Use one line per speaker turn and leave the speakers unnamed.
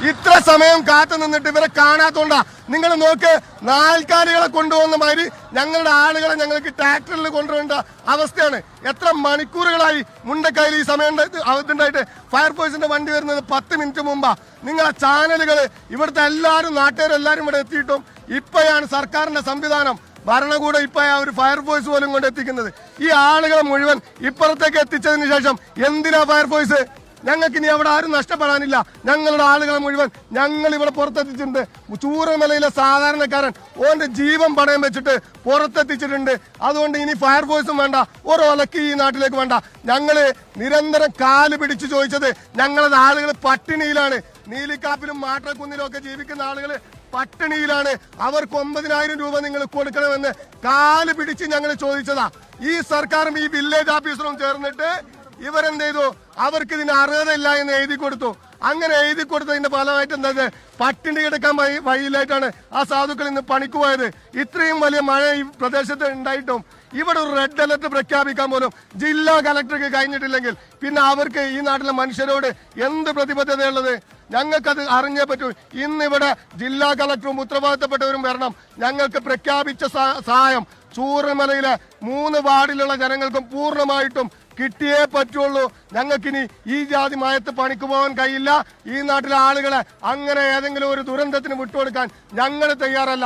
ഇത്ര സമയം കാത്തു നിന്നിട്ട് ഇവരെ കാണാത്തോണ്ടാ. നിങ്ങൾ നോക്ക്, നാൽക്കാലികളെ കൊണ്ടുപോകുന്ന മാതിരി ഞങ്ങളുടെ ആളുകളെ ഞങ്ങൾക്ക് ട്രാക്ടറിൽ കൊണ്ടുപോകേണ്ട അവസ്ഥയാണ്. എത്ര മണിക്കൂറുകളായി മുണ്ടക്കയിൽ ഈ സമയം അതുണ്ടായിട്ട് ഫയർഫോഴ്സിന്റെ വണ്ടി വരുന്നത് 10 മിനിറ്റ് മുമ്പാ. നിങ്ങളെ ചാനലുകൾ ഇവിടുത്തെ എല്ലാവരും നാട്ടുകാരെല്ലാരും ഇവിടെ എത്തിയിട്ടും ഇപ്പോഴാണ് സർക്കാരിന്റെ സംവിധാനം ഭരണകൂടം ഇപ്പോഴാ ഒരു ഫയർഫോഴ്സ് പോലും കൊണ്ട് എത്തിക്കുന്നത്. ഈ ആളുകളെ മുഴുവൻ ഇപ്പുറത്തേക്ക് എത്തിച്ചതിന് ശേഷം എന്തിനാ ഫയർഫോഴ്സ്? ഞങ്ങൾക്ക് ഇനി അവിടെ ആരും നഷ്ടപ്പെടാനില്ല. ഞങ്ങളുടെ ആളുകളെ മുഴുവൻ ഞങ്ങൾ ഇവിടെ പുറത്തെത്തിച്ചിട്ടുണ്ട്. ചൂരമലയിലെ സാധാരണക്കാരൻ ഓന്റെ ജീവൻ പണയം വെച്ചിട്ട് പുറത്തെത്തിച്ചിട്ടുണ്ട്. അതുകൊണ്ട് ഇനി ഫയർഫോഴ്സും വേണ്ട, ഒരു ഒലക്ക് ഈ നാട്ടിലേക്ക് വേണ്ട. ഞങ്ങള് നിരന്തരം കാല് പിടിച്ചു ചോദിച്ചത് ഞങ്ങളുടെ ആളുകൾ പട്ടിണിയിലാണ്. നീലിക്കാപ്പിലും മാട്ടക്കുന്നിലും ഒക്കെ ജീവിക്കുന്ന ആളുകൾ പട്ടിണിയിലാണ്. അവർക്ക് 9,000 രൂപ നിങ്ങൾ കൊടുക്കണമെന്ന് കാല് പിടിച്ച് ഞങ്ങൾ ചോദിച്ചതാ. ഈ സർക്കാരും ഈ വില്ലേജ് ഓഫീസറും ചേർന്നിട്ട് ഇവരെന്ത് ചെയ്തു? അവർക്ക് ഇതിന് അർഹതയില്ല എന്ന് എഴുതി കൊടുത്തു. അങ്ങനെ എഴുതി കൊടുത്തതിന്റെ ഫലമായിട്ട് എന്താ, പട്ടിണി കിടക്കാൻ വഴിയിലായിട്ടാണ് ആ സാധുക്കൾ ഇന്ന് പണിക്ക് പോയത്. ഇത്രയും വലിയ മഴ ഈ പ്രദേശത്ത് ഉണ്ടായിട്ടും ഇവിടെ ഒരു റെഡ് അലർട്ട് പ്രഖ്യാപിക്കാൻ പോലും ജില്ലാ കലക്ടർക്ക് കഴിഞ്ഞിട്ടില്ലെങ്കിൽ പിന്നെ അവർക്ക് ഈ നാട്ടിലെ മനുഷ്യരോട് എന്ത് പ്രതിബദ്ധതയുള്ളത്? ഞങ്ങൾക്കത് അറിഞ്ഞേ പറ്റൂ. ഇന്നിവിടെ ജില്ലാ കലക്ടറും ഉത്തരവാദിത്തപ്പെട്ടവരും വരണം. ഞങ്ങൾക്ക് പ്രഖ്യാപിച്ച സഹായം ചൂരൽമലയിലെ 3 വാർഡിലുള്ള ജനങ്ങൾക്കും പൂർണ്ണമായിട്ടും കിട്ടിയേ പറ്റുള്ളൂ. ഞങ്ങൾക്കിനി ഈ ജാതി മയത്ത് പണിക്ക് പോകാൻ കഴിയില്ല. ഈ നാട്ടിലെ ആളുകളെ അങ്ങനെ ഏതെങ്കിലും ഒരു ദുരന്തത്തിന് വിട്ടുകൊടുക്കാൻ ഞങ്ങൾ തയ്യാറല്ല.